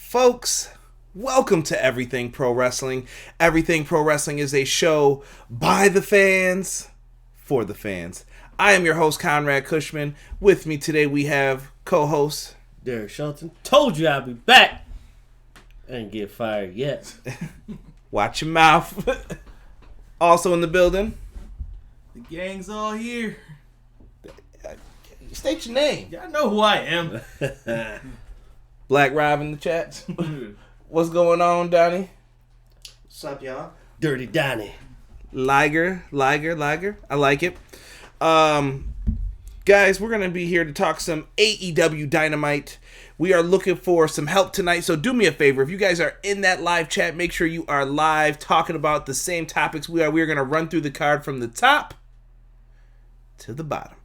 Folks, welcome to Everything Pro Wrestling. Everything Pro Wrestling is a show by the fans, for the fans. I am your host, Conrad Cushman. With me today we have co-host Derek Shelton. Told you I'd be back. I didn't get fired yet. Watch your mouth. Also in the building, the gang's all here. State your name. Y'all know who I am. Black Rob in the chat. What's going on, Donnie? What's up, y'all? Dirty Donnie. Liger. I like it. Guys, we're going to be here to talk some AEW Dynamite. We are looking for some help tonight, so do me a favor. If you guys are in that live chat, make sure you are live talking about the same topics we are. We are going to run through the card from the top to the bottom.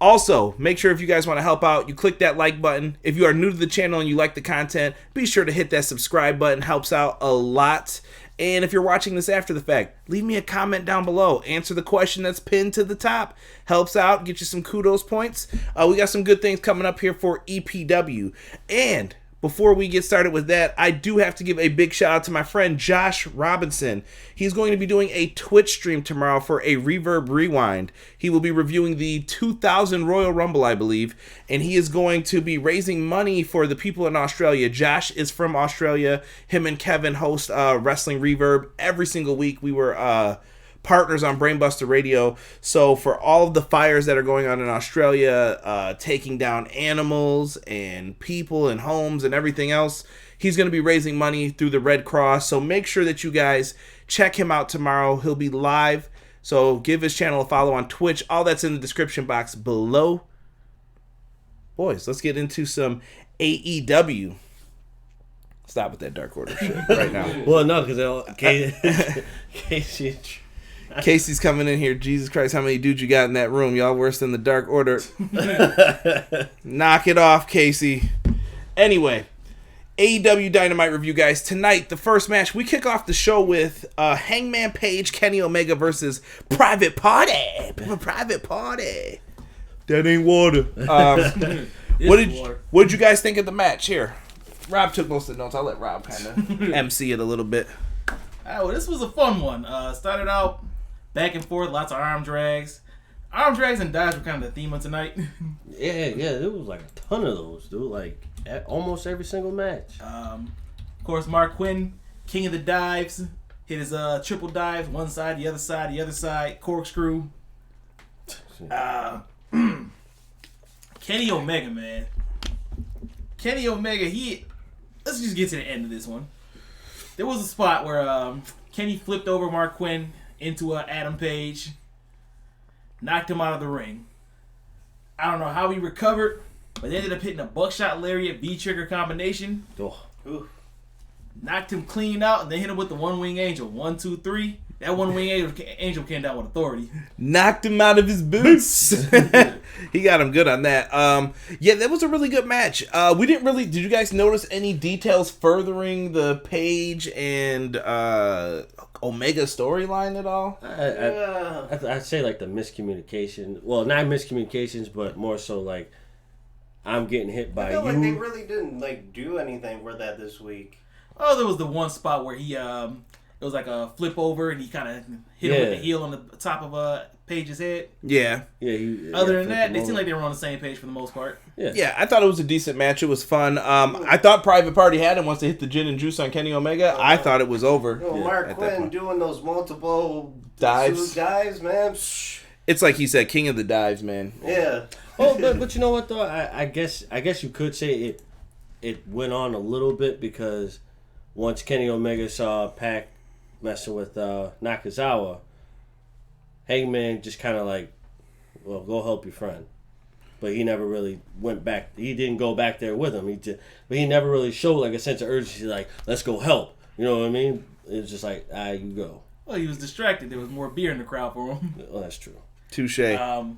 Also, make sure if you guys want to help out, you click that like button. If you are new to the channel and you like the content, be sure to hit that subscribe button. Helps out a lot. And if you're watching this after the fact, leave me a comment down below. Answer the question that's pinned to the top. Helps out. Get you some kudos points. We got some good things coming up here for EPW. And before we get started with that, I do have to give a big shout out to my friend Josh Robinson. He's going to be doing a Twitch stream tomorrow for a Reverb Rewind. He will be reviewing the 2000 Royal Rumble, I believe, and he is going to be raising money for the people in Australia. Josh is from Australia. Him and Kevin host Wrestling Reverb every single week. We were partners on Brainbuster Radio. So for all of the fires that are going on in Australia, taking down animals and people and homes and everything else, he's going to be raising money through the Red Cross. So make sure that you guys check him out tomorrow. He'll be live. So give his channel a follow on Twitch. All that's in the description box below. Boys, let's get into some AEW. Stop with that Dark Order shit right now. Well, no, because Casey... Casey's coming in here. Jesus Christ, how many dudes you got in that room? Y'all worse than the Dark Order. Knock it off, Casey. Anyway, AEW Dynamite review, guys. Tonight, the first match, we kick off the show with Hangman Page, Kenny Omega versus Private Party. Private Party. That ain't water. What did you guys think of the match here? Rob took most of the notes. I'll let Rob kind of MC it a little bit. Well, this was a fun one. Started out back and forth, lots of arm drags. Arm drags and dives were kind of the theme of tonight. Yeah, there was like a ton of those, dude. Like almost every single match. Of course, Mark Quinn, king of the dives, hit his triple dives, one side, the other side, corkscrew. Kenny Omega, man. Kenny Omega, let's just get to the end of this one. There was a spot where Kenny flipped over Mark Quinn into Adam Page, knocked him out of the ring. I don't know how he recovered, but they ended up hitting a buckshot lariat V-trigger combination. Oh. Knocked him clean out, and then hit him with the one-wing angel. 1, 2, 3. That one-wing angel came down with authority. Knocked him out of his boots. He got him good on that. Yeah, that was a really good match. Did you guys notice any details furthering the Page and Omega storyline at all? I'd say like the miscommunication. Well, not miscommunications, but more so like I'm getting hit by you. I feel like they really didn't do anything for that this week. Oh, there was the one spot where he it was like a flip over, and he kind of hit him with the heel on the top of Page's head. Yeah. Other than that, they seemed like they were on the same page for the most part. Yeah, I thought it was a decent match. It was fun. I thought Private Party had him once they hit the gin and juice on Kenny Omega. I thought it was over. Mark Quinn doing those multiple dives, man. It's like he said, king of the dives, man. Yeah. But you know what though? I guess you could say it went on a little bit because once Kenny Omega saw Pac messing with Nakazawa, Hangman just kind of like, well, go help your friend. But he never really went back. He didn't go back there with him. But he never really showed like a sense of urgency, like, let's go help. You know what I mean? It was just like, you go. Well, he was distracted. There was more beer in the crowd for him. Well, that's true. Touche.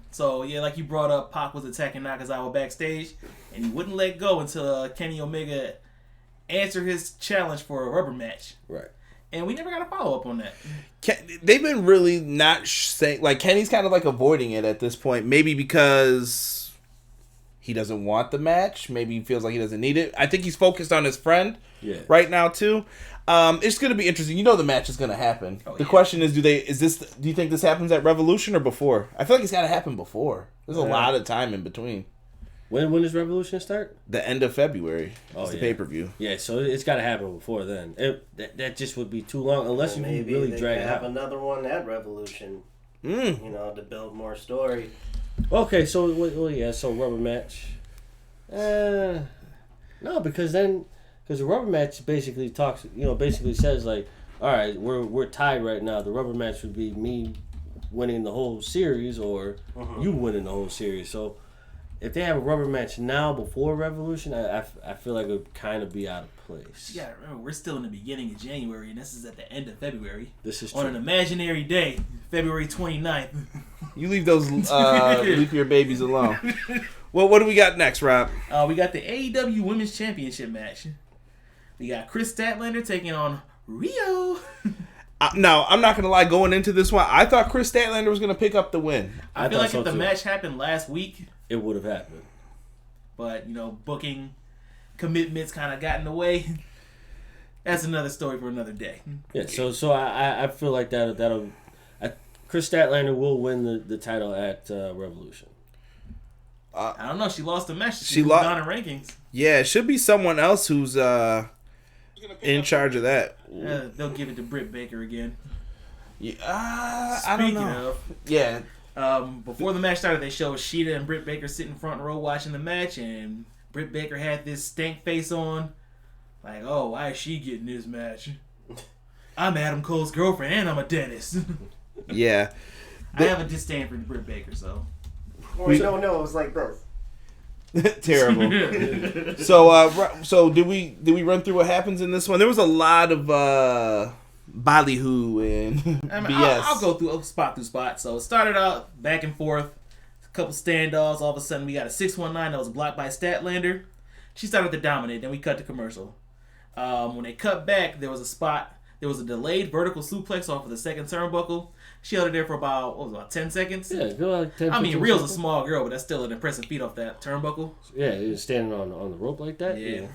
So, yeah, like you brought up, Pac was attacking Nakazawa backstage, and he wouldn't let go until Kenny Omega answered his challenge for a rubber match. Right. And we never got a follow-up on that. They've been really not saying... Like, Kenny's kind of, like, avoiding it at this point. Maybe because he doesn't want the match. Maybe he feels like he doesn't need it. I think he's focused on his friend right now too. It's going to be interesting. You know the match is going to happen. The question is, do you think this happens at Revolution or before? I feel like it's got to happen before. There's a lot of time in between. When does Revolution start? The end of February. It's the pay-per-view. Yeah, so it's got to happen before then. That just would be too long unless you maybe really they drag could it have out. another one at Revolution. To build more story. Okay, so so rubber match. No, because the rubber match basically basically says like, all right, we're tied right now. The rubber match would be me winning the whole series or you winning the whole series. So if they have a rubber match now before Revolution, I feel like it would kind of be out of place. Yeah, remember we're still in the beginning of January, and this is at the end of February. This is on an imaginary day, February 29th. You leave those leave your babies alone. Well, what do we got next, Rob? We got the AEW Women's Championship match. We got Chris Statlander taking on Riho. No, I'm not going to lie. Going into this one, I thought Chris Statlander was going to pick up the win. I feel like if the match happened last week, it would have happened. But, booking commitments kind of got in the way. That's another story for another day. Yeah, so I feel like that'll Chris Statlander will win the title at Revolution. I don't know. She lost the match. She lost down in rankings. Yeah, it should be someone else who's in charge of that. They'll give it to Britt Baker again. Yeah, I don't know. Before the match started, they showed Sheeta and Britt Baker sitting front row watching the match, and Britt Baker had this stank face on. Like, oh, why is she getting this match? I'm Adam Cole's girlfriend, and I'm a dentist. Yeah. I have a disdain for Britt Baker, so. No, it was like this. Terrible. So did we run through what happens in this one? There was a lot of ballyhoo and BS. I'll go through spot. So it started out back and forth, a couple standoffs. All of a sudden, we got a 619 that was blocked by Statlander. She started to dominate. Then we cut to commercial. When they cut back, there was a spot. There was a delayed vertical suplex off of the second turnbuckle. She held it there for about 10 seconds? Yeah, go like 10 I mean, Rio's seconds. a small girl, but that's still an impressive feat off that turnbuckle. Yeah, he was standing on the rope like that. Yeah.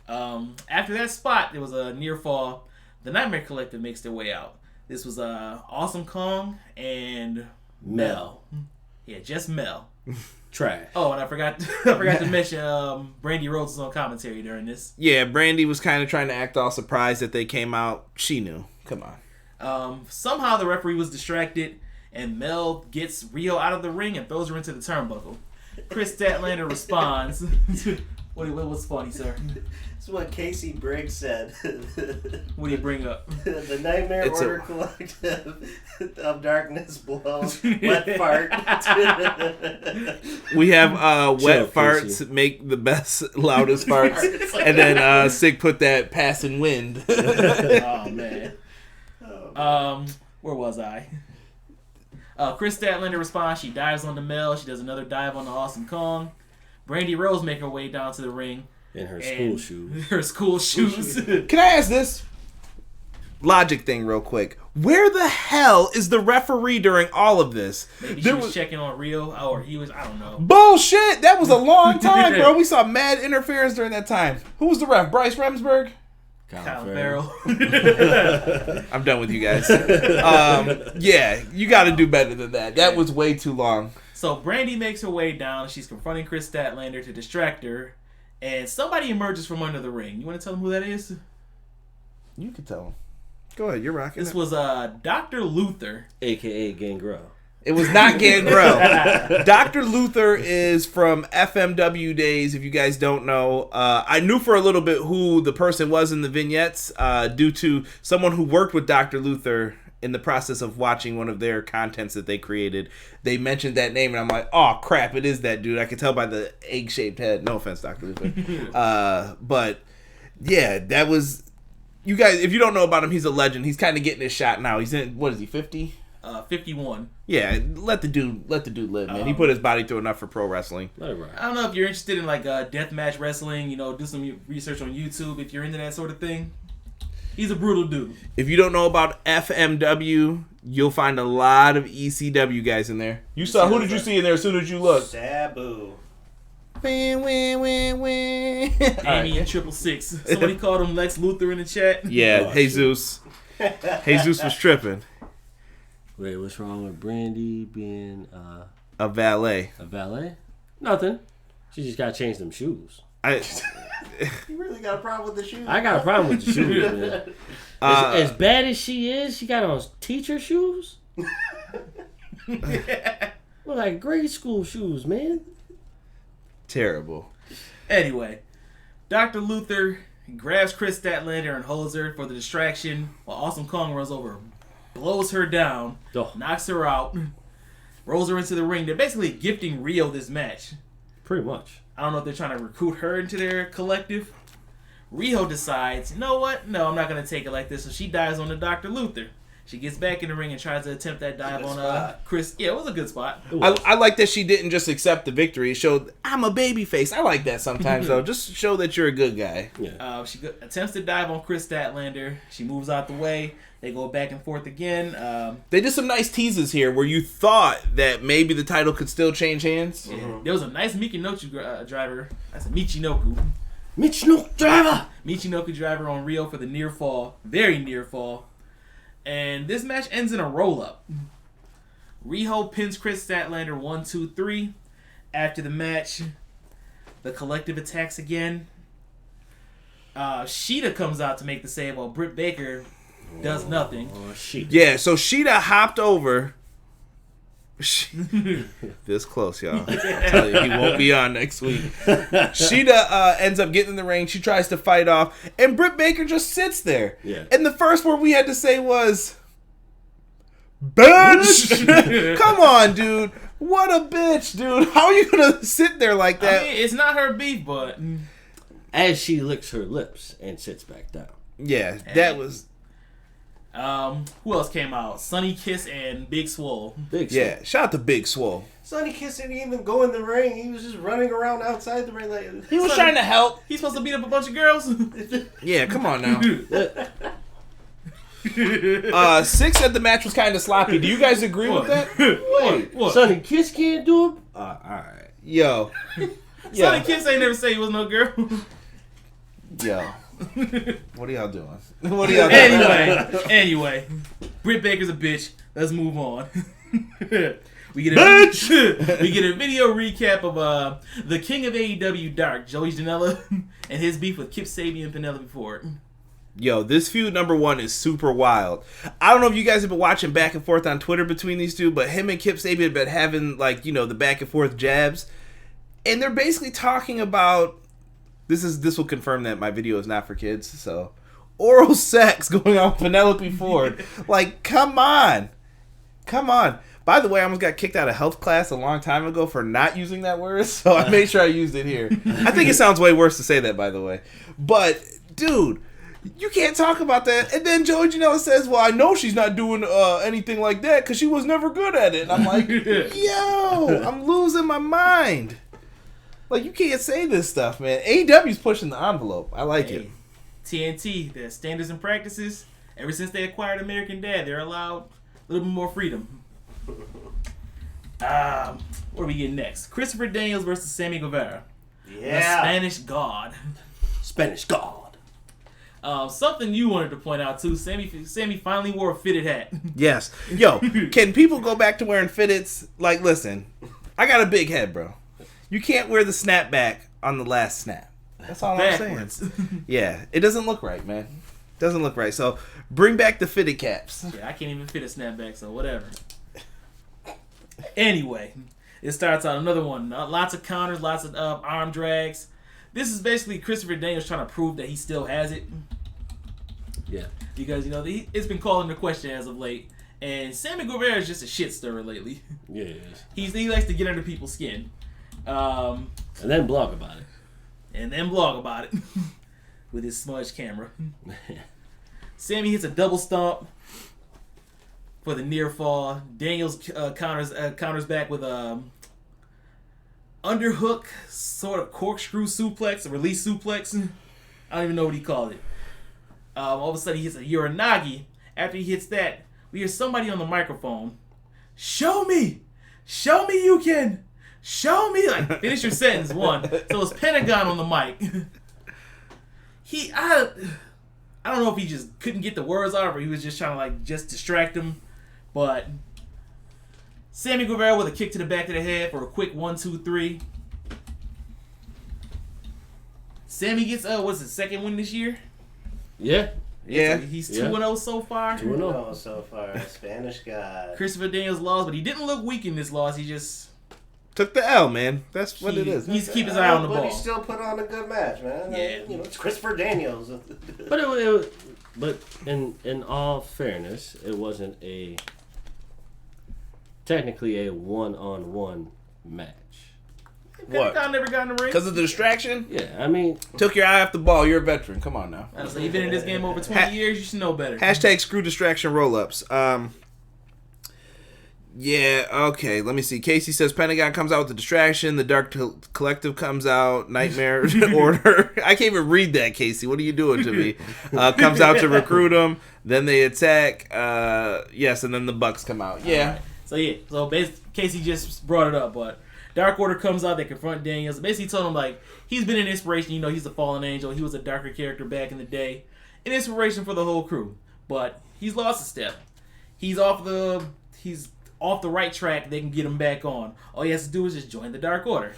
After that spot, there was a near fall. The Nightmare Collective makes their way out. This was Awesome Kong and Mel. Yeah, just Mel. Trash. Oh, and I forgot to mention Brandy Rhodes was on commentary during this. Yeah, Brandy was kind of trying to act all surprised that they came out. She knew. Come on. Somehow the referee was distracted, and Mel gets Riho out of the ring and throws her into the turnbuckle. Chris Statlander responds. What was funny, sir? This is what Casey Briggs said. What do you bring up? The Nightmare Order Collective of Darkness blows wet fart. We have wet farts Casey. Make the best, loudest farts. And then Sig put that passing wind. Oh, man. Where was I? Chris Statlander responds. She dives on the Mel. She does another dive on the Awesome Kong. Brandy Rose make her way down to the ring. In her school shoes. Her school shoes. Can I ask this? Logic thing real quick. Where the hell is the referee during all of this? Maybe she was checking on Riho, or he was, I don't know. Bullshit! That was a long time, bro. We saw mad interference during that time. Who was the ref? Bryce Remsburg? Kyle Farrell. I'm done with you guys. Yeah, you got to do better than that. That was way too long. So Brandy makes her way down. She's confronting Chris Statlander to distract her. And somebody emerges from under the ring. You want to tell them who that is? You can tell them. Go ahead, you're rocking. This was Dr. Luther. A.K.A. Gangrel. It was not Gangrel. Dr. Luther is from FMW days, if you guys don't know. I knew for a little bit who the person was in the vignettes due to someone who worked with Dr. Luther in the process of watching one of their contents that they created. They mentioned that name, and I'm like, oh, crap, it is that dude. I could tell by the egg-shaped head. No offense, Dr. Luther. But, yeah, that was... You guys, if you don't know about him, he's a legend. He's kind of getting his shot now. He's in, what is he, 50? 51. Yeah, let the dude live, man. He put his body through enough for pro wrestling. I don't know if you're interested in like deathmatch wrestling, do some research on YouTube if you're into that sort of thing. He's a brutal dude. If you don't know about FMW, you'll find a lot of ECW guys in there. You saw, who did you see in there as soon as you looked? Sabu. Win, win, win, win. Amy Right. and 666. Somebody called him Lex Luthor in the chat. Yeah, Oh, Jesus. Jesus was tripping. Wait, what's wrong with Brandy being A valet. a valet? Nothing. She just got to change them shoes. You really got a problem with the shoes? I got a problem with the shoes, man. As bad as she is, she got on teacher shoes. Look like grade school shoes, man. Terrible. Anyway, Dr. Luther grabs Chris Statlander and holds her for the distraction while Awesome Kong runs over, blows her down, Oh, knocks her out, rolls her into the ring. They're basically gifting Riho this match. pretty much. I don't know if they're trying to recruit her into their collective. Riho decides, you know what? No, I'm not going to take it like this. So she dives on the Dr. Luther. She gets back in the ring and tries to attempt that dive Good on spot. Chris. Yeah, it was a good spot. I like that she didn't just accept the victory. It showed, I'm a babyface. I like that sometimes, though. Just show that you're a good guy. Yeah. She attempts to dive on Chris Statlander. She moves out the way. They go back and forth again. They did some nice teases here where you thought that maybe the title could still change hands. Yeah. There was a nice Michinoku driver. That's a Michinoku. Michinoku driver! Michinoku driver on Riho for the near fall. Very near fall. And this match ends in a roll-up. Riho pins Chris Statlander 1, 2, 3. After the match, the collective attacks again. Sheeta comes out to make the save while Britt Baker does nothing. Oh, shit. Yeah, so Sheeta hopped over. This close, y'all. I tell you, he won't be on next week. Sheeta ends up getting in the ring. She tries to fight off, and Britt Baker just sits there. Yeah. And the first word we had to say was, "Bitch!" Come on, dude. What a bitch, dude. How are you gonna sit there like that? I mean, it's not her beef, but As she licks her lips and sits back down. Yeah, that was. who else came out? Sunny Kiss and Big Swole. Big Yeah, shout out to Big Swole. Sonny Kiss didn't even go in the ring. He was just running around outside the ring like. He was trying to help. He's supposed to beat up a bunch of girls. Yeah, come on now. 6 said the match was kind of sloppy. Do you guys agree with that? Wait, what? Sonny Kiss can't do it? Alright. Yo. Sonny Kiss ain't never say he was no girl. Yo. What are y'all doing? What are y'all doing? Anyway, Britt Baker's a bitch. Let's move on. We get a video recap of the King of AEW Dark, Joey Janela, and his beef with Kip Sabian and Penelope Ford. Yo, this feud number 1 is super wild. I don't know if you guys have been watching back and forth on Twitter between these two, but him and Kip Sabian have been having, like, you know, the back and forth jabs. And they're basically talking about, this will confirm that my video is not for kids, so, oral sex going on with Penelope Ford. Like, come on. Come on. By the way, I almost got kicked out of health class a long time ago for not using that word, so I made sure I used it here. I think it sounds way worse to say that, by the way. But, dude, you can't talk about that. And then Joey Janela says, well, I know she's not doing anything like that because she was never good at it. And I'm like, yo, I'm losing my mind. Like, you can't say this stuff, man. AEW's pushing the envelope. I like it. TNT, their standards and practices, ever since they acquired American Dad, they're allowed a little bit more freedom. What do we get next? Christopher Daniels versus Sammy Guevara. Yeah. The Spanish God. Spanish God. Something you wanted to point out, too. Sammy finally wore a fitted hat. Yes. Yo, can people go back to wearing fitteds? Like, listen, I got a big head, bro. You can't wear the snapback on the last snap. That's all Backwards. I'm saying. Yeah, it doesn't look right, man. Doesn't look right. So, bring back the fitted caps. Yeah, I can't even fit a snapback, so whatever. Anyway, it starts out another one. Lots of counters, lots of arm drags. This is basically Christopher Daniels trying to prove that he still has it. Yeah. Because, you know, it's been called into question as of late. And Sammy Guevara is just a shit stirrer lately. Yeah, it is. He likes to get under people's skin. And then blog about it. And then blog about it. With his smudge camera. Sammy hits a double stomp for the near fall. Daniels counters back with a underhook, sort of corkscrew suplex, a release suplex. I don't even know what he called it. All of a sudden he hits a Uranagi. After he hits that, we hear somebody on the microphone. Show me you can Show me, like, finish your sentence, one. So it's Pentagon on the mic. I don't know if he just couldn't get the words out or he was just trying to, like, just distract him. But Sammy Guevara with a kick to the back of the head for a quick 1, 2, 3. Sammy gets, what's his second win this year? Yeah. Yeah. He's 2-0 so far. 2-0 so far. Spanish guy. Christopher Daniels lost, but he didn't look weak in this loss. He just took the L, man. That's what it is. He needs to keep his eye on the ball. But he still put on a good match, man. Yeah. You know, it's Christopher Daniels. But in all fairness, it wasn't technically a one-on-one match. What? Pentagon never got in the ring. Because of the distraction? Yeah, I mean... Took your eye off the ball. You're a veteran. Come on now. So you've been in this game over 20 years. You should know better. # screw distraction roll-ups. Yeah, okay. Let me see. Casey says Pentagon comes out with the distraction. The Dark Collective comes out. Nightmare Order. I can't even read that, Casey. What are you doing to me? Comes out to recruit them. Then they attack. Yes, and then the Bucks come out. Yeah. Right. So basically, Casey just brought it up, but Dark Order comes out. They confront Daniels. Basically told him, like, he's been an inspiration. You know, he's a fallen angel. He was a darker character back in the day. An inspiration for the whole crew. But he's lost a step. He's off the right track. They can get him back on. All he has to do is just join the Dark Order.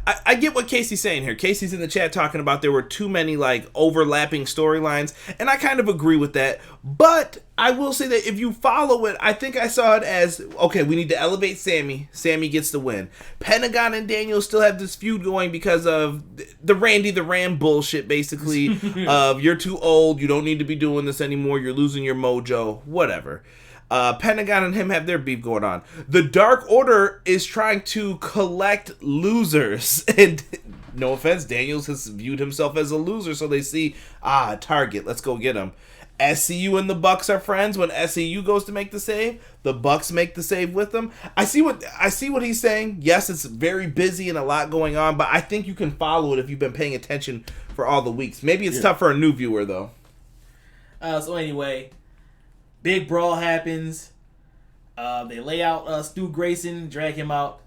I get what Casey's saying here. Casey's in the chat talking about there were too many, like, overlapping storylines, and I kind of agree with that. But I will say that if you follow it, I think I saw it as, okay, we need to elevate Sammy. Sammy gets the win. Pentagon and Daniel still have this feud going because of the Randy the Ram bullshit, basically, of you're too old, you don't need to be doing this anymore, you're losing your mojo, whatever. Pentagon and him have their beef going on. The Dark Order is trying to collect losers. And no offense, Daniels has viewed himself as a loser, so they see, target, let's go get him. SCU and the Bucks are friends. When SCU goes to make the save, the Bucks make the save with them. I see what he's saying. Yes, it's very busy and a lot going on, but I think you can follow it if you've been paying attention for all the weeks. Maybe it's tough for a new viewer, though. So anyway... Big brawl happens. They lay out Stu Grayson, drag him out.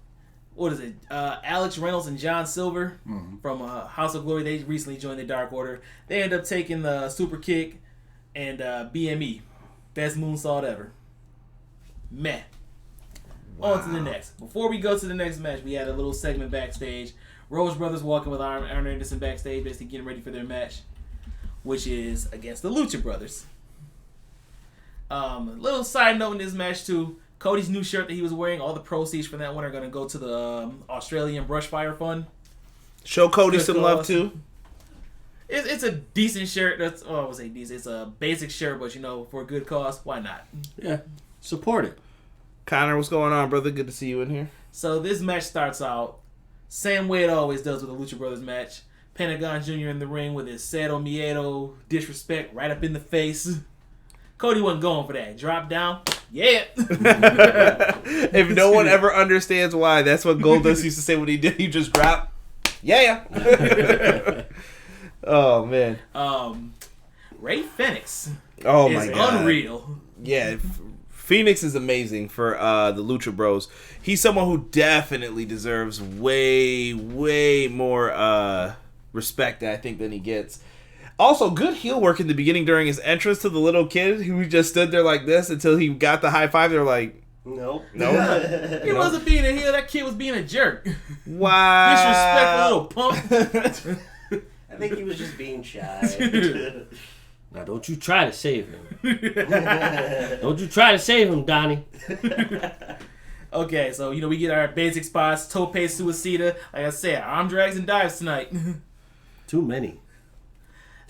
What is it? Alex Reynolds and John Silver from House of Glory. They recently joined the Dark Order. They end up taking the super kick and BME. Best moonsault ever. Meh. Wow. On to the next. Before we go to the next match, we had a little segment backstage. Rhodes brothers walking with Arn Anderson backstage, basically getting ready for their match, which is against the Lucha brothers. Little side note in this match too, Cody's new shirt that he was wearing, all the proceeds from that one are going to go to the Australian Brushfire Fund. Show Cody some love too. It's a decent shirt. I would say decent. It's a basic shirt, but for a good cause, why not? Yeah, support it. Connor, what's going on, brother? Good to see you in here. So this match starts out same way it always does with a Lucha Brothers match. Pentagon Jr. in the ring with his Cero Miedo disrespect right up in the face. Cody wasn't going for that. Drop down. Yeah. If no one ever understands why, that's what Goldust used to say when he did. He just drop. Yeah. Oh, man. Ray Phoenix. Oh, my God. Unreal. Yeah. Phoenix is amazing for the Lucha Bros. He's someone who definitely deserves way, way more respect, I think, than he gets. Also, good heel work in the beginning during his entrance to the little kid who just stood there like this until he got the high five. They're like, nope. He wasn't being a heel. That kid was being a jerk. Wow. Disrespectful little punk. I think he was just being shy. Now, don't you try to save him. Don't you try to save him, Donnie. Okay, so, we get our basic spots. Tope Suicida. Like I said, arm drags and dives tonight. Too many.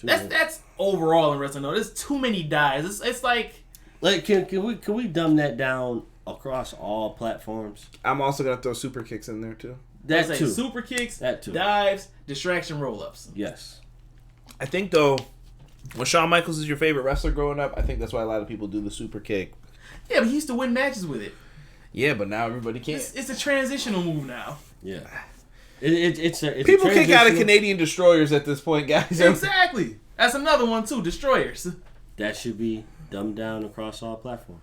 That's overall in wrestling. No, there's too many dives. It's like can we dumb that down across all platforms? I'm also gonna throw super kicks in there too. That too. Super kicks, that too. Dives, distraction roll-ups. Yes. I think though, when Shawn Michaels is your favorite wrestler growing up, I think that's why a lot of people do the super kick. Yeah, but he used to win matches with it. Yeah, but now everybody can't. It's a transitional move now. Yeah. It's people kick out of Canadian destroyers at this point, guys. Exactly. That's another one too. Destroyers. That should be dumbed down across all platforms.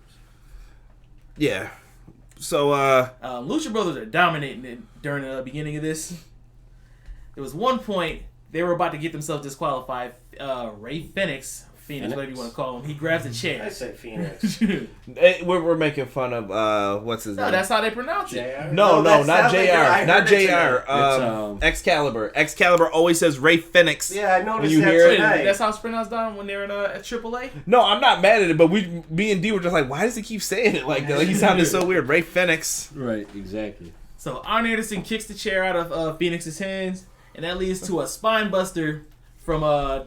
Yeah. So Lucha Brothers are dominating it during the beginning of this. There was one point they were about to get themselves disqualified. Ray Phoenix, whatever you want to call him, he grabs a chair. I say Phoenix. We're making fun of what's his name? No, that's how they pronounce it. JR? No, not JR. Not JR. JR. Excalibur. Excalibur always says Ray Phoenix. Yeah, I noticed you that hear it. tonight. That's how it's pronounced down when they're at AAA? No, I'm not mad at it, but me and D were just like, why does he keep saying it like that? Like, he sounded so weird. Ray Phoenix. Right, exactly. So Arn Anderson kicks the chair out of Phoenix's hands, and that leads to a spine buster from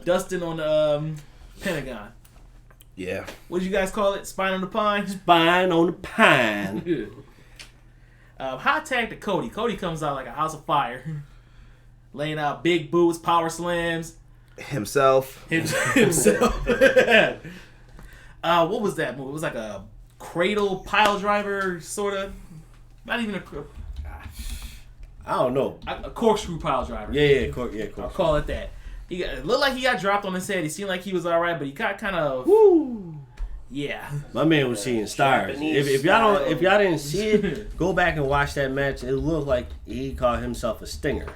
Dustin on the Pentagon. Yeah. What did you guys call it? Spine on the pine? Spine on the pine. Hot tag to Cody. Cody comes out like a house of fire. Laying out big boots, power slams. Himself. Himself. What was that move? It was like a cradle pile driver, sort of. Not even I don't know. a corkscrew pile driver. Yeah, I'll call it that. It looked like he got dropped on his head. He seemed like he was all right, but he got kind of. Woo. Yeah. My man was seeing stars. If y'all didn't see it, go back and watch that match. It looked like he called himself a stinger.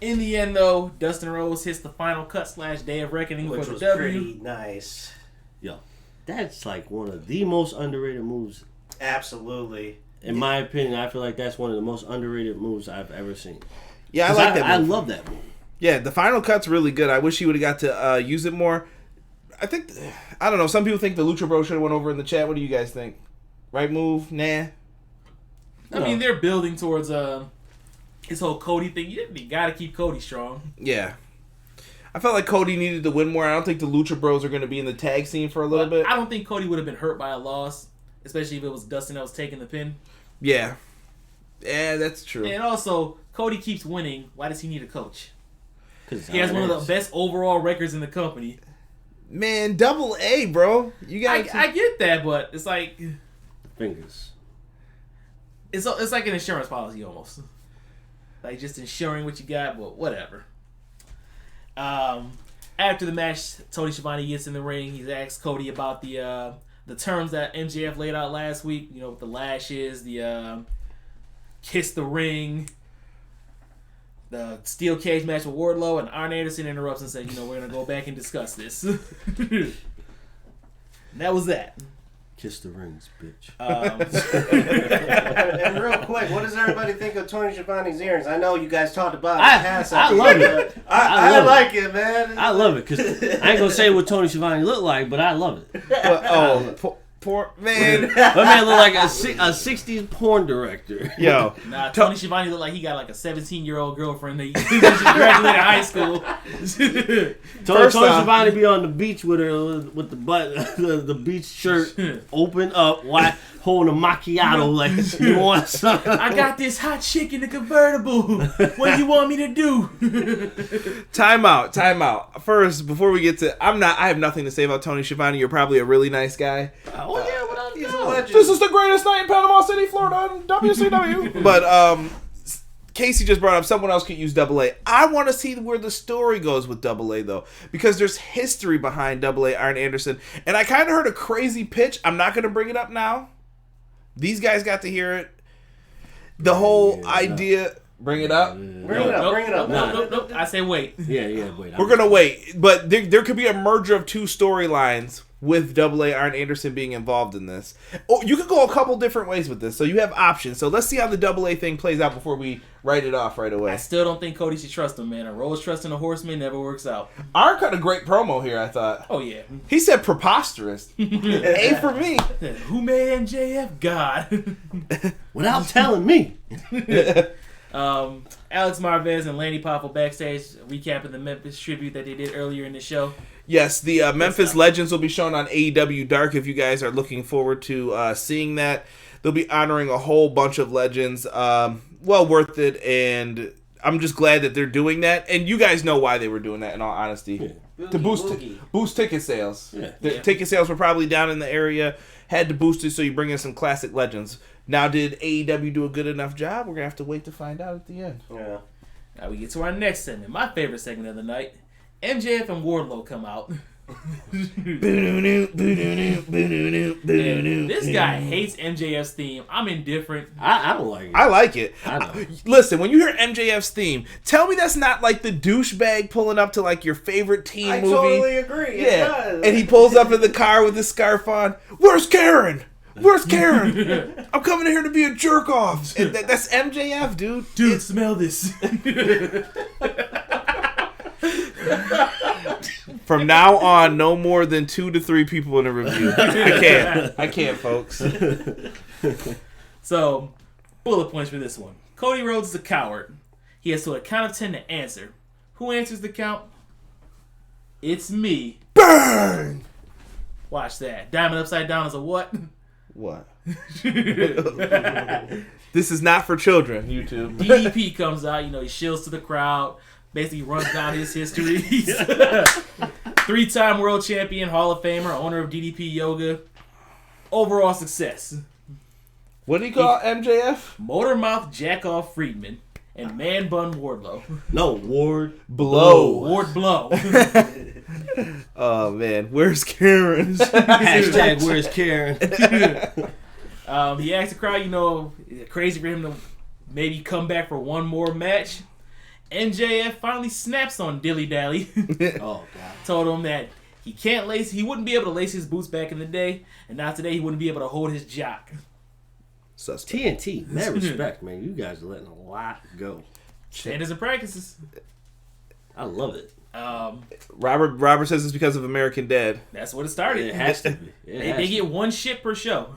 In the end, though, Dustin Rhodes hits the final cut / Day of Reckoning Which for was the W. pretty nice. Yo, that's like one of the most underrated moves. Absolutely. In my opinion, I feel like that's one of the most underrated moves I've ever seen. Yeah, I like that move. I love that move. Yeah, the final cut's really good. I wish he would have got to use it more. I don't know. Some people think the Lucha Bros should have went over in the chat. What do you guys think? Right move? Nah. I mean, they're building towards his whole Cody thing. You got to keep Cody strong. Yeah. I felt like Cody needed to win more. I don't think the Lucha Bros are going to be in the tag scene for a little bit. I don't think Cody would have been hurt by a loss, especially if it was Dustin that was taking the pin. Yeah. Yeah, that's true. And also, Cody keeps winning. Why does he need a coach? He has He one of the best overall records in the company. Man, AA, bro. You got. I get that, but it's like fingers. It's like an insurance policy almost. Like just insuring what you got, but whatever. After the match, Tony Schiavone gets in the ring. He's asked Cody about the terms that MJF laid out last week. You know, with the lashes, the kiss the ring. The steel cage match with Wardlow, and Arn Anderson interrupts and says, we're going to go back and discuss this. And that was that. Kiss the rings, bitch. And real quick, what does everybody think of Tony Schiavone's earrings? I know you guys talked about it. I love it. I like it, man. I love it, because I ain't going to say what Tony Schiavone looked like, but I love it. Poor man. My man looked like a 60s porn director. Yo. Nah, Tony Schiavone looked like he got like a 17-year-old girlfriend that he just graduated high school. Tony Schiavone be on the beach with her with the butt, the beach shirt open up, holding a macchiato like you want something. I got this hot chick in the convertible. What do you want me to do? Time out. First, before we get to, I have nothing to say about Tony Schiavone. You're probably a really nice guy. Oh yeah, what He's a legend. This is the greatest night in Panama City, Florida, in WCW. But Casey just brought up someone else could use AA. I want to see where the story goes with AA, though, because there's history behind AA, Arn Anderson. And I kind of heard a crazy pitch. I'm not going to bring it up now. These guys got to hear it. The whole idea... Bring it up? Bring it up. Nope. I say wait. Yeah, wait. We're going to wait. But there could be a merger of two storylines with AA Arn Anderson being involved in this. Oh, you could go a couple different ways with this. So you have options. So let's see how the AA thing plays out before we write it off right away. I still don't think Cody should trust him, man. A Rose trusting a horseman never works out. Arn cut a great promo here, I thought. Oh, yeah. He said preposterous. A for me. Who made MJF? God. Without telling me. Alex Marvez and Lanny Poffo backstage recapping the Memphis tribute that they did earlier in the show. Yes, the Memphis Legends will be shown on AEW Dark if you guys are looking forward to seeing that. They'll be honoring a whole bunch of legends. Well worth it, and I'm just glad that they're doing that. And you guys know why they were doing that, in all honesty. Yeah. To boost ticket sales. Yeah. The ticket sales were probably down in the area. Had to boost it so you bring in some classic legends. Now, did AEW do a good enough job? We're going to have to wait to find out at the end. Yeah. Now we get to our next segment. My favorite segment of the night. MJF and Wardlow come out. This guy hates MJF's theme. I'm indifferent. I don't like it. I like it. I know. Listen, when you hear MJF's theme, tell me that's not like the douchebag pulling up to like your favorite teen I movie. totally agree. It does. And he pulls up in the car with his scarf on. Where's Karen? Where's Karen? I'm coming in here to be a jerk off. And that's MJF, dude. Dude, smell this. From now on, no more than 2 to 3 people in a review. I can't, folks. So, bullet points for this one. Cody Rhodes is a coward. He has to a count of 10 to answer. Who answers the count? It's me. Burn! Watch that. Diamond upside down is a what? What? This is not for children, YouTube. DDP comes out, he shills to the crowd, basically runs down his history. 3-time world champion, Hall of Famer, owner of DDP Yoga. Overall success. What do you call MJF? Motormouth Jackoff Friedman and Man Bun Wardlow. No, Ward Blow. Ward Blow. Oh, man. Where's Karen? Hashtag where's Karen? He asked the crowd, crazy for him to maybe come back for one more match. MJF finally snaps on Dilly Dally. Oh, God. Told him that he wouldn't be able to lace his boots back in the day, and now today he wouldn't be able to hold his jock. Suspect. TNT, mad respect, man. You guys are letting a lot go. Standards and practices. I love it. Robert says it's because of American Dad. That's what it started. It has to be. They get one shit per show.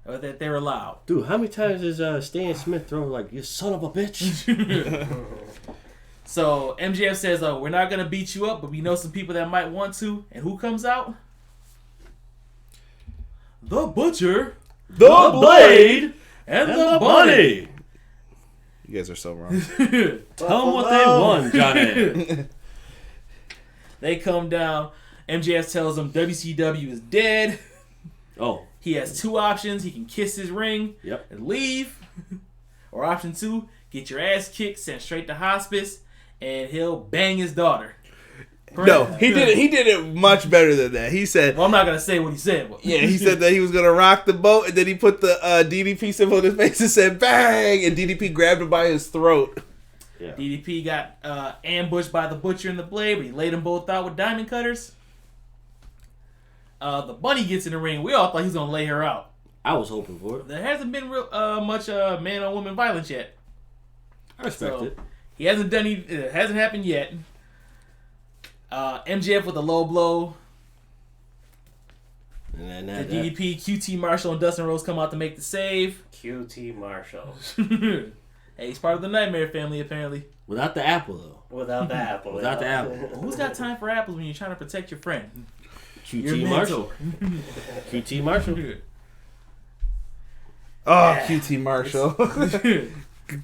Or that they're allowed. Dude, how many times does Stan Smith throw like, you son of a bitch? So MJF says, we're not going to beat you up, but we know some people that might want to. And who comes out? The Butcher, the Blade, and the Bunny. You guys are so wrong. Tell them what they won, Johnny. They come down. MJF tells them WCW is dead. Oh. He has 2 options. He can kiss his ring and leave. Or option 2, get your ass kicked, sent straight to hospice, and he'll bang his daughter. No, he did it. He did it much better than that. He said, well, I'm not going to say what he said. But. Yeah, he said that he was going to rock the boat, and then he put the DDP symbol on his face and said, bang! And DDP grabbed him by his throat. Yeah. DDP got ambushed by the Butcher and the Blade, but he laid them both out with diamond cutters. The Bunny gets in the ring. We all thought he was going to lay her out. I was hoping for it. There hasn't been much man-on-woman violence yet. I respect it. He hasn't done it hasn't happened yet. MJF with a low blow. And the DDP, QT Marshall, and Dustin Rhodes come out to make the save. QT Marshall. Hey, he's part of the Nightmare family, apparently. Without the apple, though. Without the apple. Without the apple. Who's got time for apples when you're trying to protect your friend? QT Marshall. QT Marshall. Oh, yeah. QT Marshall.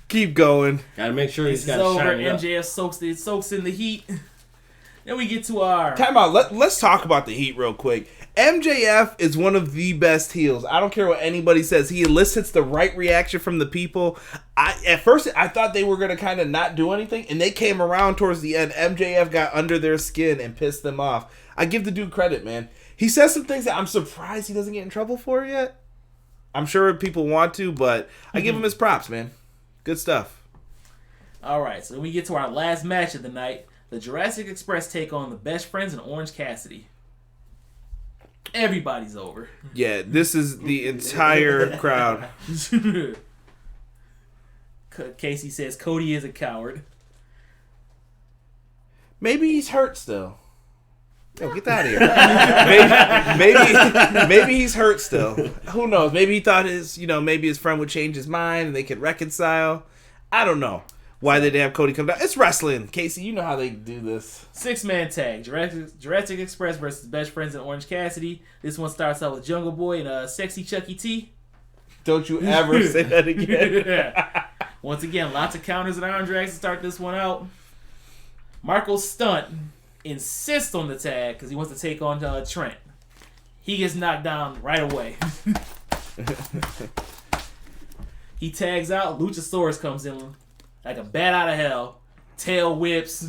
Keep going. Gotta make sure he's got over. shiny MJF soaks in the heat. Then we get to our... Time out. Let's talk about the heat real quick. MJF is one of the best heels. I don't care what anybody says. He elicits the right reaction from the people. At first, I thought they were going to kind of not do anything, and they came around towards the end. MJF got under their skin and pissed them off. I give the dude credit, man. He says some things that I'm surprised he doesn't get in trouble for yet. I'm sure people want to, but I give him his props, man. Good stuff. All right, so we get to our last match of the night. The Jurassic Express take on the Best Friends and Orange Cassidy. Everybody's over. Yeah, this is the entire crowd. Casey says Cody is a coward. Maybe he's hurt still. Yo, get out of here. maybe he's hurt still. Who knows? Maybe he thought maybe his friend would change his mind and they could reconcile. I don't know why they didn't have Cody come down. It's wrestling. Casey, you know how they do this. 6-man tag. Jurassic Express versus Best Friends and Orange Cassidy. This one starts out with Jungle Boy and Sexy Chucky T. Don't you ever say that again. Once again, lots of counters and arm drags to start this one out. Marco Stunt insists on the tag because he wants to take on Trent. He gets knocked down right away. He tags out. Luchasaurus comes in like a bat out of hell. Tail whips.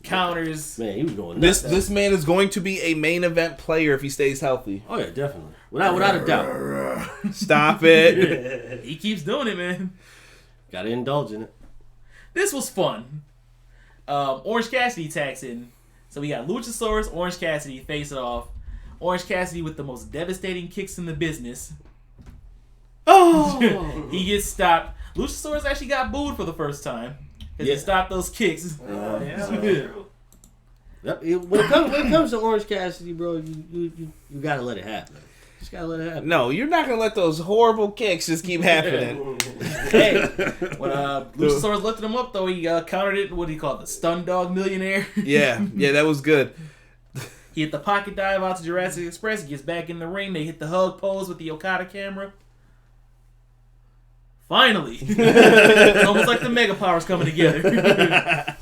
counters. Man, he was going nuts. This man is going to be a main event player if he stays healthy. Oh yeah, definitely. Without a doubt. Stop it. He keeps doing it, man. Gotta indulge in it. This was fun. Orange Cassidy tags in. So we got Luchasaurus, Orange Cassidy face it off. Orange Cassidy with the most devastating kicks in the business. Oh! He gets stopped. Luchasaurus actually got booed for the first time. Because he stopped those kicks. Yep. When it comes to Orange Cassidy, bro, you gotta let it happen. Just gotta let it happen. No, you're not gonna let those horrible kicks just keep happening. Hey, when Luchasaurus lifted him up, though, he countered it. What do you call it? The Stun Dog Millionaire. Yeah, that was good. He hit the pocket dive out to Jurassic Express. He gets back in the ring. They hit the hug pose with the Okada camera. Finally. It's almost like the Mega Powers coming together.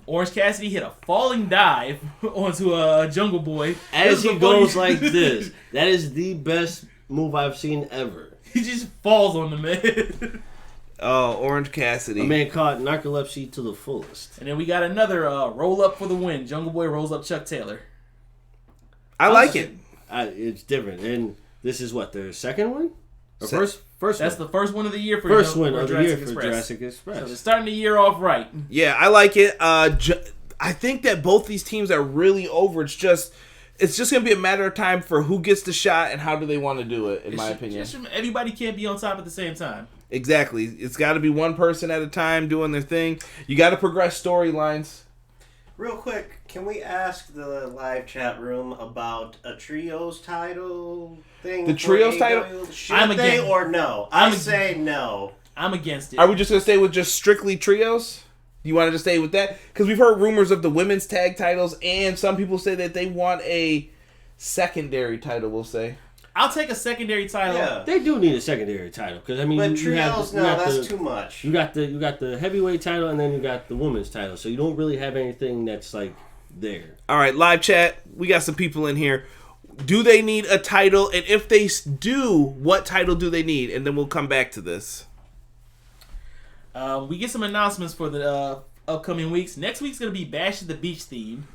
Orange Cassidy hit a falling dive onto a Jungle Boy. As he goes like this, that is the best move I've seen ever. He just falls on the man. Oh, Orange Cassidy. A man caught narcolepsy to the fullest. And then we got another roll up for the win. Jungle Boy rolls up Chuck Taylor. I like it. It's different. And this is what, their second one? Or first That's one? the first one of the year for First one of the Jurassic year for Express. Jurassic Express. So they're starting the year off right. Yeah, I like it. I think that both these teams are really over. It's just going to be a matter of time for who gets the shot and how do they want to do it, in my opinion. Everybody can't be on top at the same time. Exactly. It's got to be one person at a time doing their thing. You got to progress storylines. Real quick, can we ask the live chat room about a trios title thing? The trios title? Should they or no? I say no. I'm against it. Are we just going to stay with just strictly trios? You want to just stay with that? Because we've heard rumors of the women's tag titles, and some people say that they want a secondary title, we'll say. I'll take a secondary title. Yeah. They do need a secondary title because I mean, but trios, that's too much. You got the heavyweight title and then you got the women's title, so you don't really have anything that's like there. All right, live chat. We got some people in here. Do they need a title? And if they do, what title do they need? And then we'll come back to this. We get some announcements for the upcoming weeks. Next week's gonna be Bash at the Beach theme.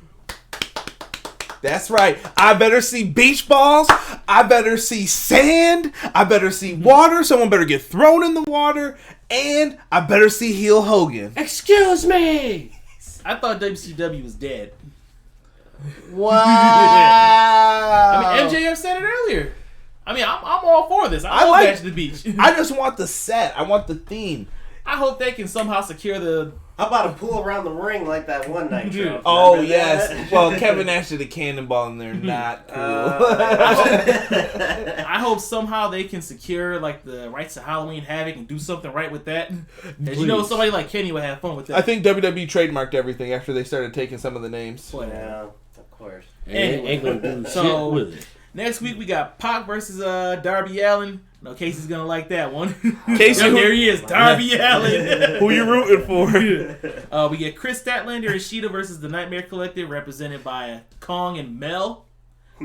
That's right. I better see beach balls. I better see sand. I better see water. Someone better get thrown in the water. And I better see heel Hogan. Excuse me. I thought WCW was dead. Wow. I mean, MJF said it earlier. I mean, I'm all for this. I love Bash at the Beach. I just want the set. I want the theme. I hope they can somehow secure the... How about a pool around the ring like that one night show? Oh, yes. Well, Kevin Nash did a cannonball and they're not cool. I hope somehow they can secure like the rights to Halloween Havoc and do something right with that. As you know, somebody like Kenny would have fun with that. I think WWE trademarked everything after they started taking some of the names. Yeah, of course. Ain't gonna do So, shit with it. Next week we got Pac versus Darby Allin. No, Casey's gonna like that one. Casey, there he is, Darby Allin. Who you rooting for? We get Chris Statlander and Sheeta versus the Nightmare Collective, represented by Kong and Mel.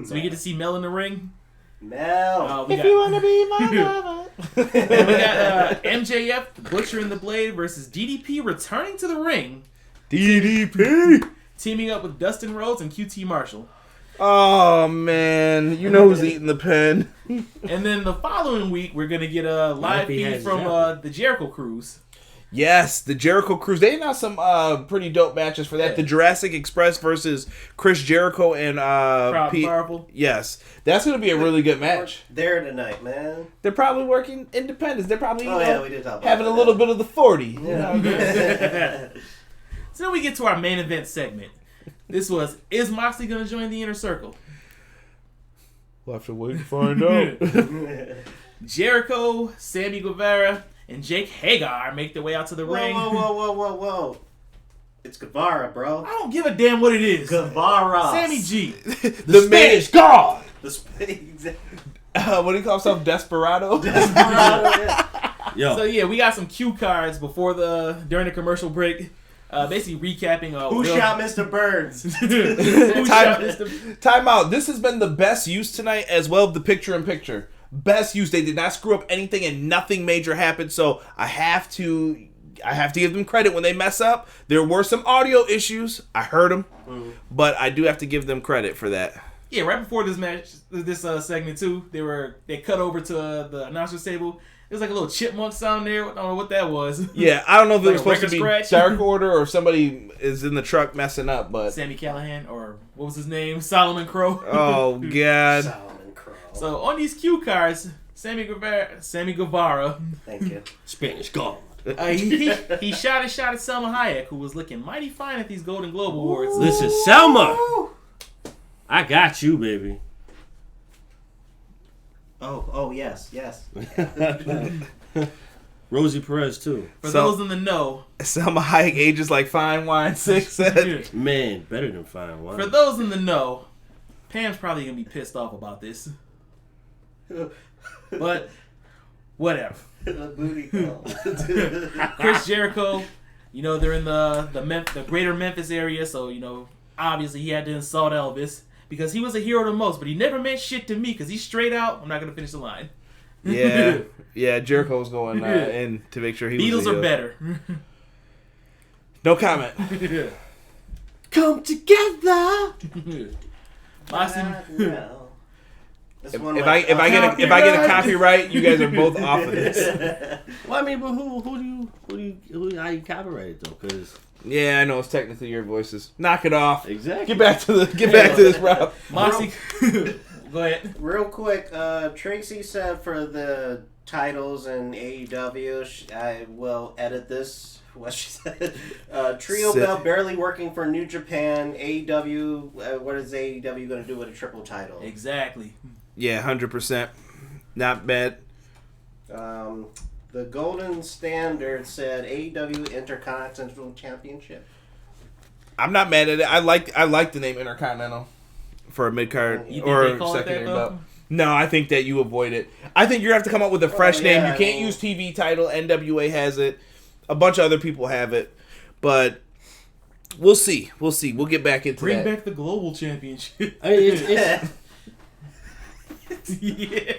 So we get to see Mel in the ring. Mel, If you wanna be my lover. And we got MJF, the Butcher and the Blade versus DDP returning to the ring. DDP. Teaming up with Dustin Rhodes and QT Marshall. Oh, man. You know who's eating the pen. And then the following week, we're going to get a live feed from the Jericho Cruise. Yes, the Jericho Cruise. They announced some pretty dope matches for that. Yeah. The Jurassic Express versus Chris Jericho and Powerful. Yes, that's going to be a really good match. There tonight, man. They're probably working independents. They're probably we did talk about having a little bit of the 40. Yeah. You know? So then we get to our main event segment. This was, is Moxley going to join the Inner Circle? We'll have to wait and find out. Jericho, Sammy Guevara, and Jake Hagar make their way out to the ring. Whoa. It's Guevara, bro. I don't give a damn what it is. Guevara. Sammy G. the Spanish God. What do you call himself? Desperado? Desperado. Yo. So yeah, we got some cue cards during the commercial break. Basically recapping who shot Mr. Burns. Time out. This has been the best use tonight as well of the picture-in-picture. best use. They did not screw up anything, and nothing major happened. So I have to give them credit when they mess up. There were some audio issues. I heard them, but I do have to give them credit for that. Yeah, right before this match, this segment too, they cut over to the announcer's table. There's like a little chipmunk sound there. I don't know what that was. Yeah, I don't know if it was Like a supposed to be record scratch? Dark Order or somebody is in the truck messing up, but Sammy Callahan, or what was his name? Solomon Crow. oh god. Solomon Crow. So on these cue cards, Sammy Guevara, Thank you. Spanish gone. he shot a shot at Selma Hayek, who was looking mighty fine at these Golden Globe Awards. Listen, Selma, I got you, baby. Oh, yes. Rosie Perez too. For those in the know, Selma Hayek ages like fine wine, 6 said. Man, better than fine wine. for those in the know, Pam's probably gonna be pissed off about this. But whatever. Booty call. Chris Jericho, they're in the greater Memphis area, so obviously he had to insult Elvis because he was a hero to most, but he never meant shit to me because he's straight out. I'm not gonna finish the line. Yeah, Jericho was going in to make sure he Beatles was are better. No comment. Come together. If I get a copyright, you guys are both off of this. Well, I mean, but how you copyright it though? Because Yeah, I know it's technically your voices. Knock it off. exactly. Get back to this, Rob. Moxley, go ahead. Real quick, Tracy said for the titles in AEW, I will edit this. What she said. Trio belt barely working for New Japan. AEW, what is AEW going to do with a triple title? Exactly. Yeah, 100%. Not bad. The Golden Standard said AEW Intercontinental Championship. I'm not mad at it. I like the name Intercontinental for a mid card You think or they call it secondary that, belt. though? No, I think that you avoid it. I think you have to come up with a fresh name. yeah, You can't use TV title. NWA has it. A bunch of other people have it, but we'll see. We'll get back into Bring that. back the global championship. I mean, it's Yeah.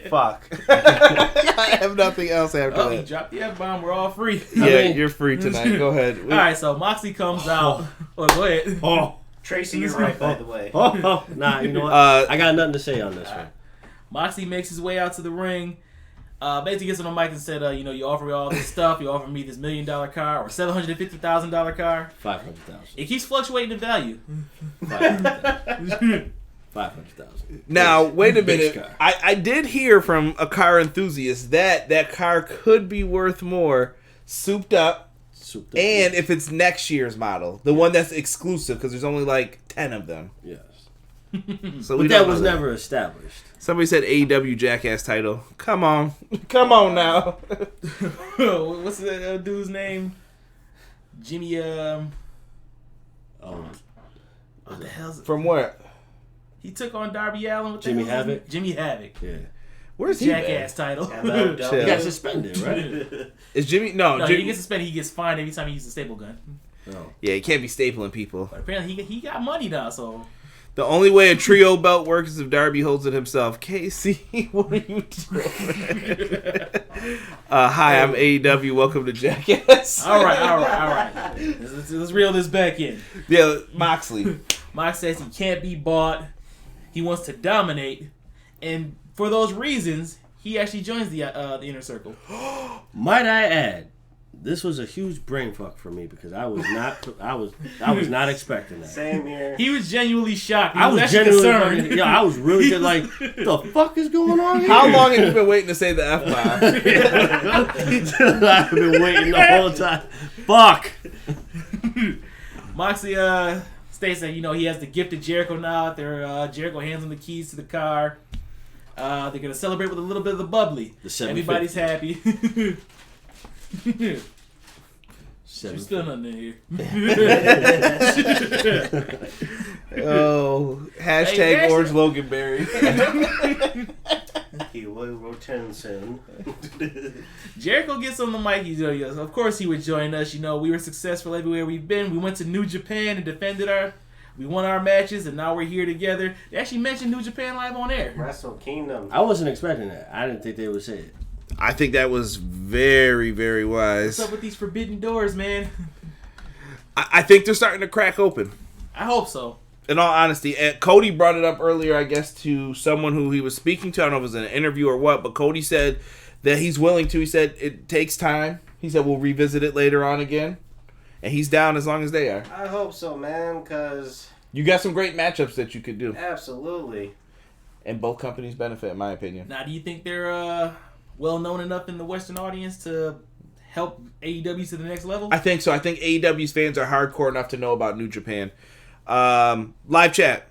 Fuck. I have nothing else after Oh, he that. dropped the F-bomb. We're all free. Yeah, mean- you're free tonight. Go ahead. All right, so Moxley comes out. Oh, go ahead. Tracy, you're right, by the way. Nah, you know what? I got nothing to say on this one. Moxley makes his way out to the ring. Basically gets on the mic and said, you offer me all this stuff. You offer me this $1 million car or $750,000 car. 500,000. It keeps fluctuating in value. 500,000. Now, wait a Big minute. car. I did hear from a car enthusiast that car could be worth more souped up, Souped up. and if it's next year's model, the one that's exclusive, because there's only like 10 of them. Yes. So But that was never established. Somebody said AEW Jackass title. Come on. Come on now. What's that dude's name? Jimmy, Oh, what the hell's it? From where? He took on Darby Allin with Jimmy Havoc? Jimmy Havoc. yeah. Where's he? Jackass title. MLW. Chill. He got suspended, right? Is Jimmy? No, No, Jimmy. he gets suspended. He gets fined every time he uses a staple gun. No. Yeah, he can't be stapling people. But apparently he got money now, so The only way a trio belt works is if Darby holds it himself. Casey, what are you doing? Hi, I'm AEW. Welcome to Jackass. all right. Let's reel this back in. Yeah, Moxley. Mox says he can't be bought. He wants to dominate, and for those reasons, he actually joins the inner circle. Might I add, this was a huge brain fuck for me because I was not expecting that. Same here. He was genuinely shocked. He I was actually genuinely concerned. fucking, I was really good, like, the fuck is going on here? How long have you been waiting to say the F-bomb? I've been waiting the whole time. Fuck. Moxley states that he has the gift of Jericho now. Jericho hands him the keys to the car. They're gonna celebrate with a little bit of the bubbly. The Everybody's 750. happy. There's still nothing in here. Oh, hashtag Hey, Orange Loganberry. He will return soon. Jericho gets on the mic. Of course he would join us. We were successful everywhere we've been. We went to New Japan and defended We won our matches, and now we're here together. They actually mentioned New Japan Live on air. Wrestle Kingdom. I wasn't expecting that. I didn't think they would say it. I think that was very, very wise. What's up with these forbidden doors, man? I think they're starting to crack open. I hope so. In all honesty, and Cody brought it up earlier, I guess, to someone who he was speaking to. I don't know if it was an interview or what, but Cody said that he's willing to. He said it takes time. He said we'll revisit it later on again. And he's down as long as they are. I hope so, man, because... You got some great matchups that you could do. Absolutely. And both companies benefit, in my opinion. Now, do you think they're well-known enough in the Western audience to help AEW to the next level? I think so. I think AEW's fans are hardcore enough to know about New Japan. Live chat.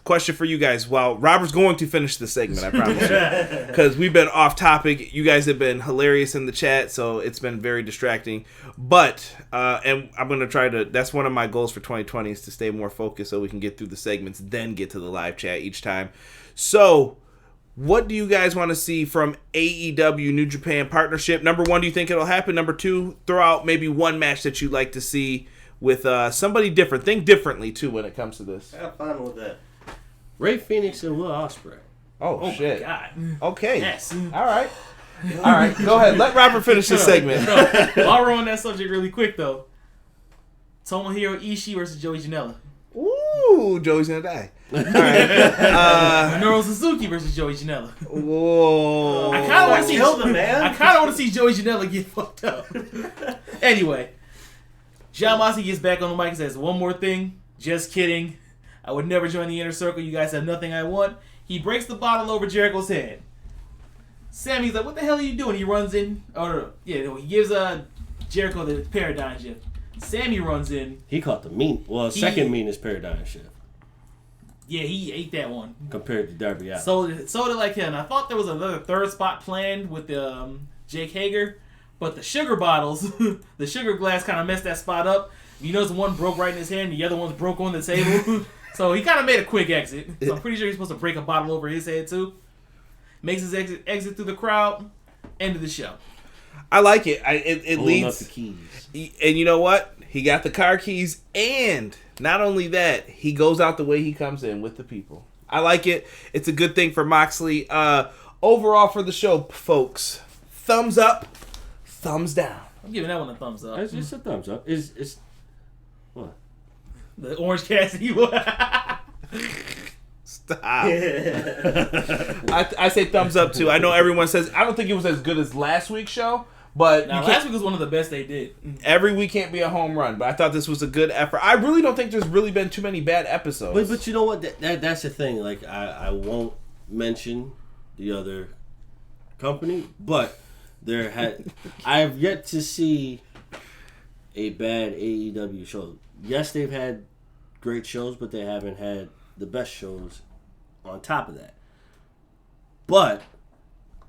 Question for you guys. Well, Robert's going to finish the segment, I promise you. Because we've been off topic. You guys have been hilarious in the chat, so it's been very distracting. But, and I'm going to try to, that's one of my goals for 2020 is to stay more focused so we can get through the segments, then get to the live chat each time. So, what do you guys want to see from AEW New Japan partnership? Number one, do you think it'll happen? Number two, throw out maybe one match that you'd like to see with somebody different. Think differently, too, when it comes to this. Have fun with it. Ray Phoenix and Will Ospreay. Oh shit. My God. Okay. Yes. All right. Go ahead. Let Robert finish this segment. While we're on that subject really quick, though. Tomohiro Ishii versus Joey Janela. Ooh, Joey's gonna die. All right. Minoru Suzuki versus Joey Janela. Whoa. I kind of want to see Kill the man. I kind of want to see Joey Janela get fucked up. Anyway, John Moxley gets back on the mic and says, "One more thing. Just kidding. I would never join the inner circle. You guys have nothing I want." He breaks the bottle over Jericho's head. Sammy's like, "What the hell are you doing?" He runs in. He gives Jericho the paradigm shift. Sammy runs in. He caught the second meanest paradigm shift. Yeah, he ate that one. Compared to Darby Allin. So did like him. I thought there was another third spot planned with Jake Hager, but the sugar bottles, the sugar glass kind of messed that spot up. You notice one broke right in his hand, the other one's broke on the table. So he kind of made a quick exit. So I'm pretty sure he's supposed to break a bottle over his head too. Makes his exit through the crowd. End of the show. I like it. It Holding leads. up the keys. And you know what? He got the car keys, and not only that, he goes out the way he comes in with the people. I like it. It's a good thing for Moxley. Overall for the show, folks, thumbs up, thumbs down. I'm giving that one a thumbs up. It's just a thumbs up. It's what? The Orange Cassidy one. Stop. I say thumbs up too. I know everyone says, I don't think it was as good as last week's show, but last week was one of the best they did. Every week can't be a home run, but I thought this was a good effort. I really don't think there's really been too many bad episodes. But you know what? That's the thing. Like I won't mention the other company, but I have yet to see a bad AEW show. Yes, they've had great shows, but they haven't had the best shows on top of that. But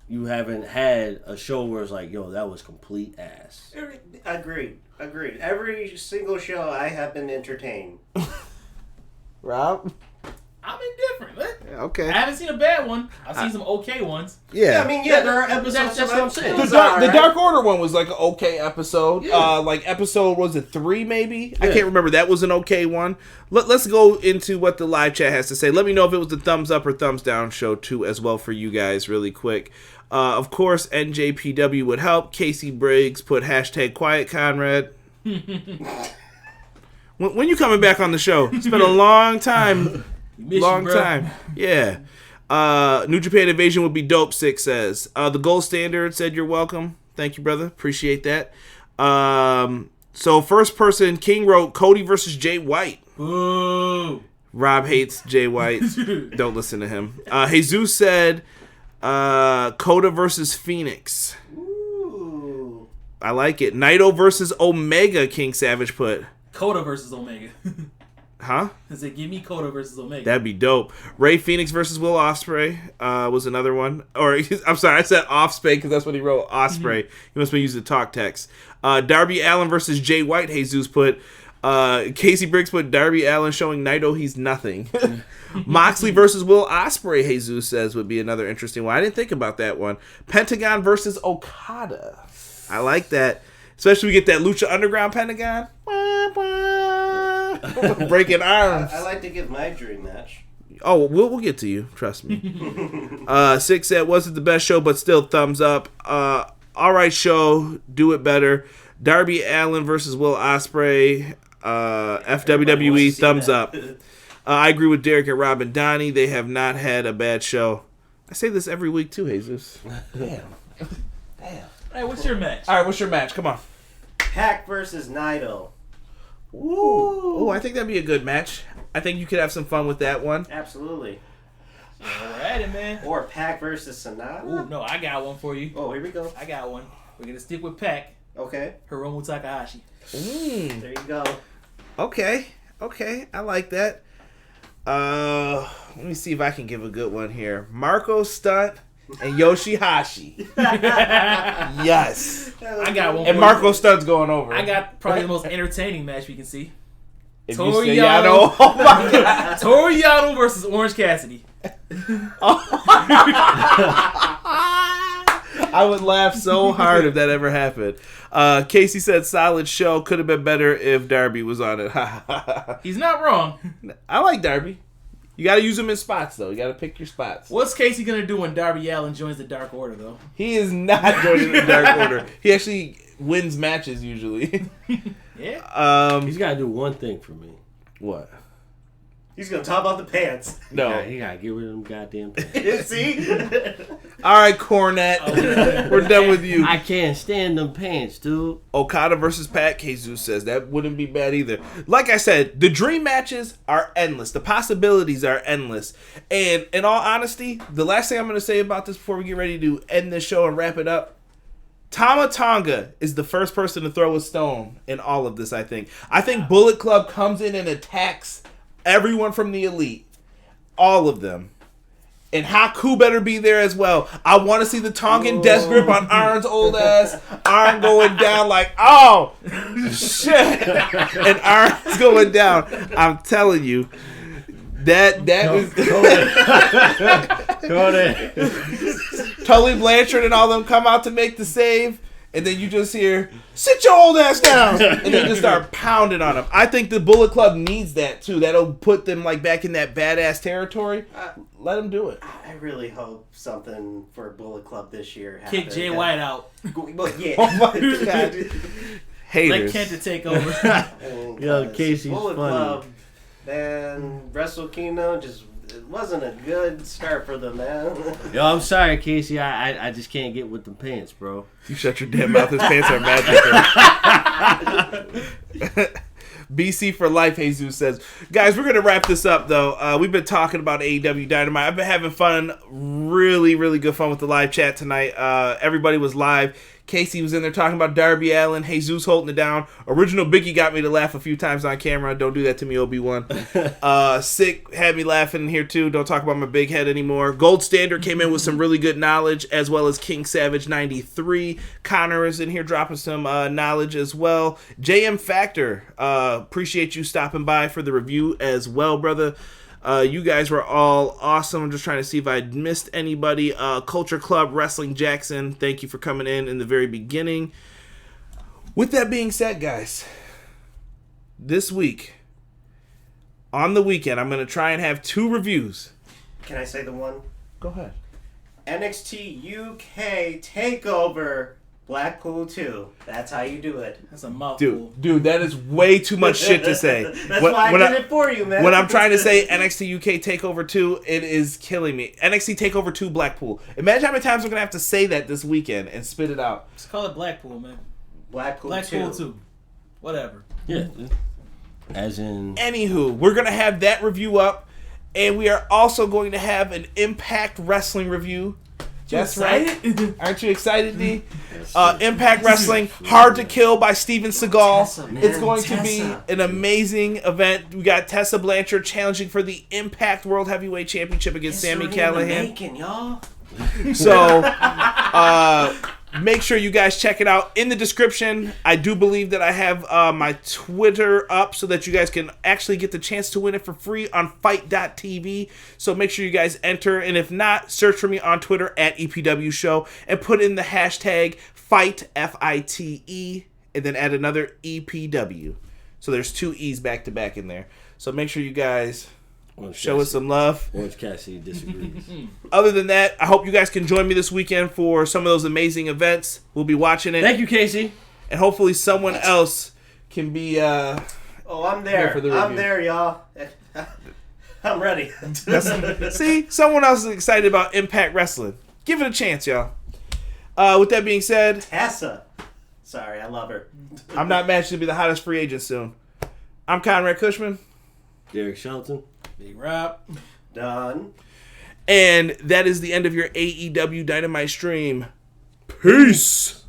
you haven't had a show where it's like, yo, that was complete ass. Agreed. Every single show I have been entertained. Rob? I'm indifferent. Okay. I haven't seen a bad one. I've seen some okay ones. Yeah. There are episodes. That's what I'm saying. The Dark Order one was like an okay episode. Yeah. Episode, was it 3 maybe? Yeah. I can't remember. That was an okay one. Let's go into what the live chat has to say. Let me know if it was a thumbs up or thumbs down show too as well for you guys really quick. Of course, NJPW would help. Casey Briggs put hashtag Quiet Conrad. When you coming back on the show? It's been a long time. Time. Yeah. New Japan Invasion would be dope, 6 says. The Gold Standard said you're welcome. Thank you, brother. Appreciate that. So first person, King wrote Cody versus Jay White. Ooh. Rob hates Jay White. Don't listen to him. Jesus said Coda versus Phoenix. Ooh. I like it. Naito versus Omega, King Savage put. Coda versus Omega. Huh? I said, give me Coda versus Omega. That'd be dope. Ray Phoenix versus Will Ospreay was another one. Or, I'm sorry, I said Offspray because that's what he wrote. Ospreay. He must have used the talk text. Darby Allin versus Jay White, Jesus put. Casey Briggs put Darby Allin showing Naito he's nothing. Moxley versus Will Ospreay, Jesus says, would be another interesting one. I didn't think about that one. Pentagon versus Okada. I like that. Especially we get that Lucha Underground Pentagon. breaking arms. I like to give my dream match. Oh, we'll get to you. Trust me. 6 said, wasn't the best show, but still thumbs up. All right show. Do it better. Darby Allin versus Will Ospreay. FWWE, thumbs up. I agree with Derek and Rob and Donnie. They have not had a bad show. I say this every week too, Jesus. Damn. Hey, what's your match? All right, what's your match? Come on. Pac versus Naito. Ooh, I think that'd be a good match. I think you could have some fun with that one. Absolutely. Alrighty, man. Or Pac versus Sonata. Ooh, no, I got one for you. Oh, here we go. I got one. We're gonna stick with Pac. Okay. Hiromu Takahashi. There you go. Okay, I like that. Let me see if I can give a good one here. Marco Stunt and Yoshihashi. Yes. I got one. And Marco Stunt's going over. I got probably the most entertaining match we can see. If you say Yano, oh my God. Toru Yano versus Orange Cassidy. I would laugh so hard if that ever happened. Casey said solid show. Could have been better if Darby was on it. He's not wrong. I like Darby. You got to use him in spots, though. You got to pick your spots. What's Casey going to do when Darby Allin joins the Dark Order, though? He is not joining the Dark Order. He actually wins matches, usually. Yeah. He's got to do one thing for me. What? He's going to talk about the pants. No. He got to get rid of them goddamn pants. See? All right, Cornette. We're done with you. I can't stand them pants, dude. Okada versus Pat, Jesus says. That wouldn't be bad either. Like I said, the dream matches are endless. The possibilities are endless. And in all honesty, the last thing I'm going to say about this before we get ready to end this show and wrap it up, Tama Tonga is the first person to throw a stone in all of this, I think. I think Bullet Club comes in and attacks everyone from the Elite. All of them. And Haku better be there as well. I want to see the Tongan death grip on Arn's old ass. Arn going down like, oh, shit. And Arn's going down. I'm telling you. That was... Go ahead. Tully Blanchard and all them come out to make the save. And then you just hear, sit your old ass down. And they just start pounding on him. I think the Bullet Club needs that, too. That'll put them like back in that badass territory. Let them do it. I really hope something for Bullet Club this year happens. Kick Jay White out. Well, yeah. Oh, my God. Haters. Let Kenta take over. Yo, Casey's Bullet funny. Club, man, Wrestle Kingdom it wasn't a good start for them, man. Yo, I'm sorry, Casey. I just can't get with them pants, bro. You shut your damn mouth. His pants are magic. BC for life, Jesus says. Guys, we're going to wrap this up, though. We've been talking about AEW Dynamite. I've been having fun, really, really good fun with the live chat tonight. Everybody was live. Casey was in there talking about Darby Allin. Jesus holding it down. Original Biggie got me to laugh a few times on camera. Don't do that to me, Obi-Wan. Sick had me laughing here, too. Don't talk about my big head anymore. Gold Standard came in with some really good knowledge, as well as King Savage 93. Connor is in here dropping some knowledge as well. JM Factor, appreciate you stopping by for the review as well, brother. You guys were all awesome. I'm just trying to see if I missed anybody. Culture Club Wrestling Jackson, thank you for coming in the very beginning. With that being said, guys, this week, on the weekend, I'm going to try and have 2 reviews. Can I say the one? Go ahead. NXT UK TakeOver Blackpool 2. That's how you do it. That's a mouthful. Dude, that is way too much shit to say. That's why I did it for you, man. When I'm trying to say NXT UK TakeOver 2, it is killing me. NXT TakeOver 2 Blackpool. Imagine how many times I'm going to have to say that this weekend and spit it out. Just call it Blackpool, man. Blackpool 2. Whatever. Yeah. As in... Anywho, we're going to have that review up, and we are also going to have an Impact Wrestling review. That's right. Aren't you excited, D? Impact Wrestling, Hard to Kill by Steven Seagal. It's going to be an amazing event. We got Tessa Blanchard challenging for the Impact World Heavyweight Championship against Sami Callihan. Y'all. So, make sure you guys check it out. In the description, I do believe that I have my Twitter up so that you guys can actually get the chance to win it for free on Fight.tv. So make sure you guys enter. And if not, search for me on Twitter at EPW Show and put in the hashtag FIGHT, F-I-T-E, and then add another EPW. So there's 2 E's back to back in there. So make sure you guys Orange show us some love. Orange Cassidy disagrees. Other than that, I hope you guys can join me this weekend for some of those amazing events. We'll be watching it. Thank you, Casey. And hopefully someone else can be Oh, I'm there. for the I'm review. there, y'all. I'm ready. See, someone else is excited about Impact Wrestling. Give it a chance, y'all. With that being said, Tessa. Sorry, I love her. I'm not matching to be the hottest free agent soon. I'm Conrad Cushman. Derek Shelton. Big Rob. Done. And that is the end of your AEW Dynamite stream. Peace.